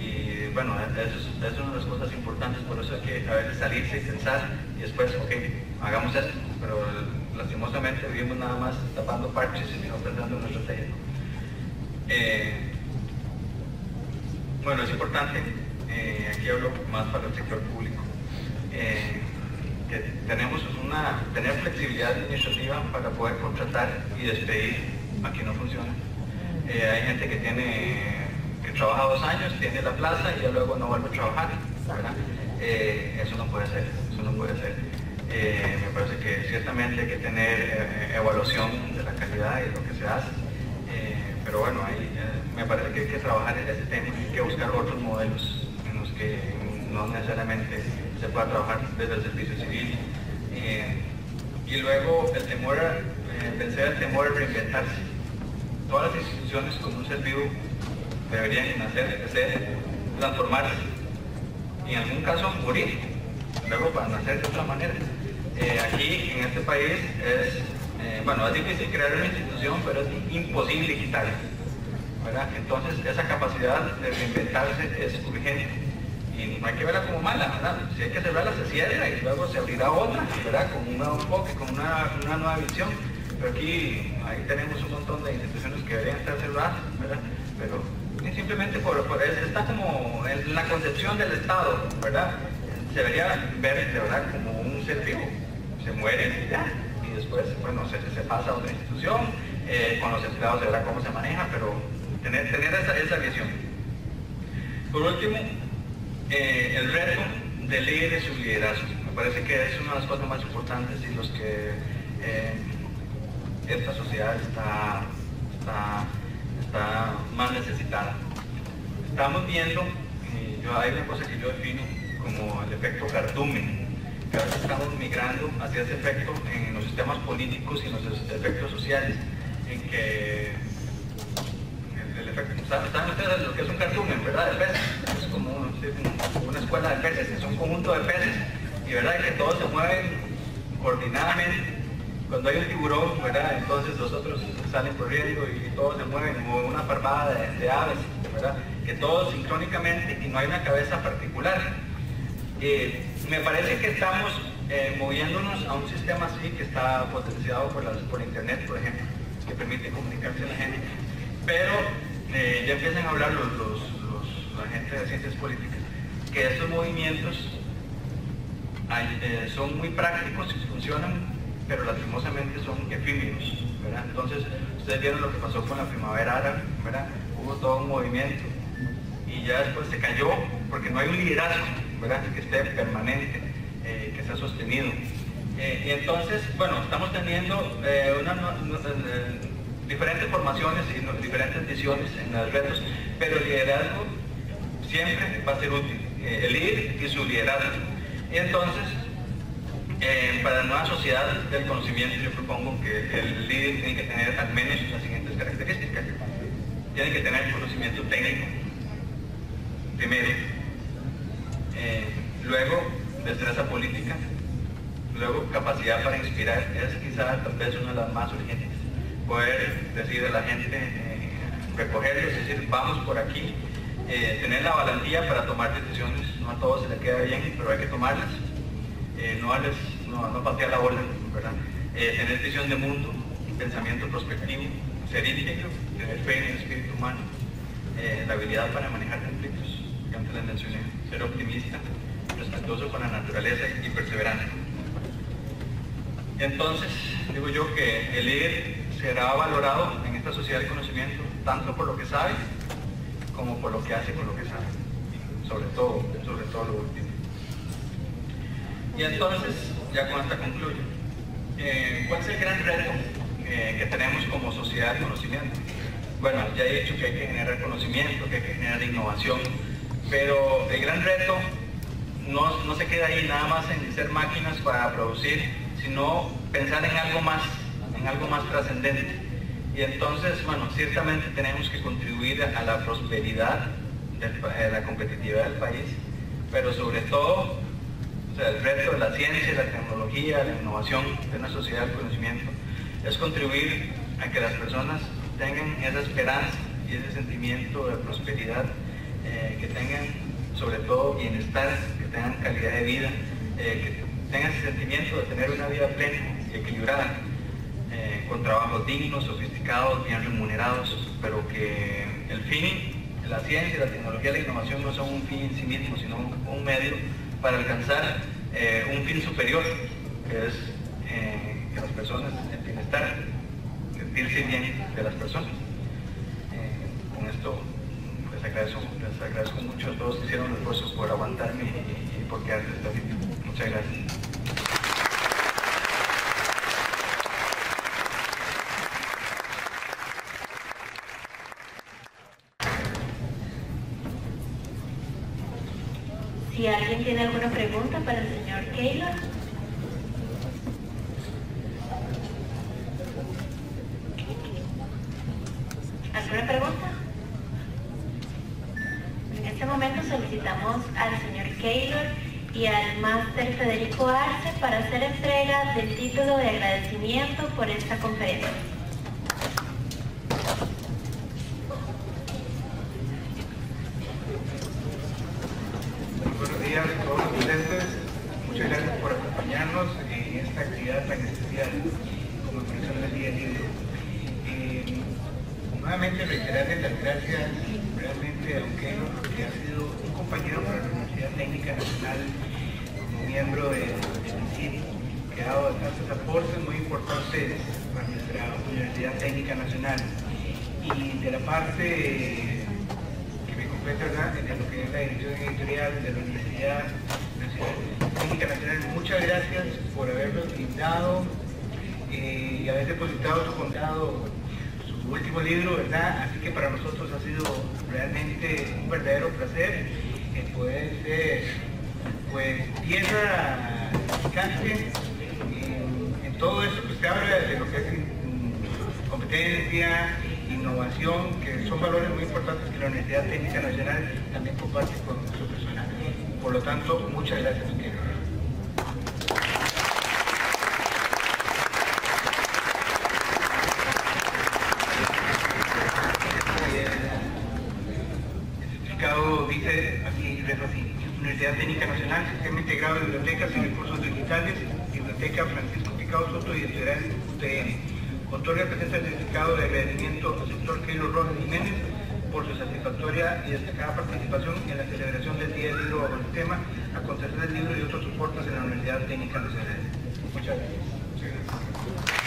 Y bueno, eso es una de las cosas importantes, por eso hay que a veces salirse y pensar y después, ok, hagamos esto, pero lastimosamente vivimos nada más tapando parches y no pensando en lo estratégico. Bueno, es importante, aquí hablo más para el sector público, que tener flexibilidad administrativa para poder contratar y despedir a quien no funciona. Hay gente que trabaja 2 años, tiene la plaza y ya luego no vuelve a trabajar, ¿verdad? Eso no puede ser, me parece que ciertamente hay que tener evaluación de la calidad y de lo que se hace. Pero bueno, me parece que hay que trabajar en ese tema, hay que buscar otros modelos en los que no necesariamente se pueda trabajar desde el servicio civil. Y luego el temor, vencer el temor a reinventarse. Todas las instituciones como un ser vivo deberían nacer, crecer, transformarse y en algún caso morir, luego para nacer de otra manera. Aquí en este país es difícil crear una institución, pero es imposible quitarla, ¿verdad? Entonces esa capacidad de reinventarse es urgente y no hay que verla como mala, ¿verdad? Si hay que cerrarla, se cierra y luego se abrirá otra, ¿verdad? Con un nuevo enfoque, con una nueva visión. Pero aquí ahí tenemos un montón de instituciones que deberían estar cerradas, ¿verdad? Pero simplemente está como en la concepción del Estado, ¿verdad? Se debería ver de verdad como un ser vivo. Se muere ya, y después, bueno, se pasa a otra institución, con los empleados de verdad cómo se maneja, pero tener esa visión. Por último, el reto del líder y su liderazgo. Me parece que es una de las cosas más importantes y los que esta sociedad está más necesitada. Estamos viendo, hay una cosa que yo defino como el efecto cardumen, que ahora estamos migrando hacia ese efecto en los sistemas políticos y en los efectos sociales, en que el efecto, ¿saben ustedes lo que es un cardumen, verdad? De peces, es como una escuela de peces, es un conjunto de peces, y verdad que todos se mueven coordinadamente. Cuando hay un tiburón, ¿verdad? Entonces los otros salen corriendo y todos se mueven como una parvada de aves, ¿verdad? Que todos sincrónicamente y no hay una cabeza particular. Me parece que estamos moviéndonos a un sistema así que está potenciado por internet, por ejemplo, que permite comunicarse a la gente. Pero ya empiezan a hablar la gente de ciencias políticas, que estos movimientos son muy prácticos y funcionan, pero lastimosamente son efímeros, ¿verdad? Entonces, ustedes vieron lo que pasó con la primavera árabe, ¿verdad? Hubo todo un movimiento y ya después se cayó porque no hay un liderazgo, ¿verdad? Que esté permanente, que sea sostenido. Y entonces, bueno, estamos teniendo diferentes formaciones y diferentes visiones en los retos, pero el liderazgo siempre va a ser útil, el líder y su liderazgo. Y entonces, para la nueva sociedad del conocimiento, yo propongo que el líder tiene que tener al menos las siguientes características. Tiene que tener conocimiento técnico, primero, luego destreza política, luego capacidad para inspirar, es quizá tal vez una de las más urgentes. Poder decir a la gente, recogerlos, decir vamos por aquí, tener la valentía para tomar decisiones, no a todos se les queda bien, pero hay que tomarlas. No patear la bola, ¿verdad? Tener visión de mundo, pensamiento prospectivo, ser íntegro, tener fe en el espíritu humano, la habilidad para manejar conflictos, que antes les mencioné, ser optimista, respetuoso con la naturaleza y perseverante. Entonces, digo yo que el líder será valorado en esta sociedad del conocimiento tanto por lo que sabe como por lo que hace con lo que sabe, sobre todo lo último. Y entonces, ya con esta concluyo. ¿Cuál es el gran reto que tenemos como sociedad de conocimiento? Bueno, ya he dicho que hay que generar conocimiento, que hay que generar innovación, pero el gran reto no se queda ahí nada más en ser máquinas para producir, sino pensar en algo más trascendente. Y entonces, bueno, ciertamente tenemos que contribuir a la prosperidad, a la competitividad del país, pero sobre todo, el reto de la ciencia, la tecnología, la innovación de una sociedad del conocimiento es contribuir a que las personas tengan esa esperanza y ese sentimiento de prosperidad, que tengan sobre todo bienestar, que tengan calidad de vida, que tengan ese sentimiento de tener una vida plena y equilibrada, con trabajos dignos, sofisticados, bien remunerados, pero que el fin, la ciencia, la tecnología, la innovación no son un fin en sí mismo, sino un medio para alcanzar un fin superior, que es que las personas, el bienestar, sentirse bien de las personas. Con esto les agradezco mucho a todos que hicieron el esfuerzo por aguantarme y por quedarse hasta aquí. Muchas gracias. Si alguien tiene alguna pregunta para el señor Keylor. ¿Alguna pregunta? En este momento solicitamos al señor Keylor y al máster Federico Arce para hacer entrega del título de agradecimiento por esta conferencia. Buenos días a todos los presentes. Muchas gracias por acompañarnos en esta actividad tan especial como expresión del Día del Libro. Nuevamente reiterarles las gracias realmente a Eugenio, que ha sido un compañero para la Universidad Técnica Nacional como miembro del CID, que ha dado bastantes aportes muy importantes para nuestra Universidad Técnica Nacional. Y de la parte que me compete, ¿verdad?, en lo que es la dirección editorial de la Universidad Técnica Nacional, muchas gracias por habernos brindado y haber depositado su contado su último libro, ¿verdad? Así que para nosotros ha sido realmente un verdadero placer poder ser, pues, pieza eficaz en todo esto que usted habla de lo que es competencia, innovación, que son valores muy importantes que la Universidad Técnica Nacional también comparte con su personal. Por lo tanto, muchas gracias, Eugenio. Dice así, reza así: Universidad Técnica Nacional, Sistema Integrado de Bibliotecas y Recursos Digitales, Biblioteca Francisco Picado Soto y Editorial UTN. Otorga el presente certificado de agradecimiento al sector Keylor Rojas Jiménez por su satisfactoria y destacada participación en la celebración del Día del Libro bajo el tema Acontecer del Libro y otros soportes en la Universidad Técnica Nacional. Muchas gracias.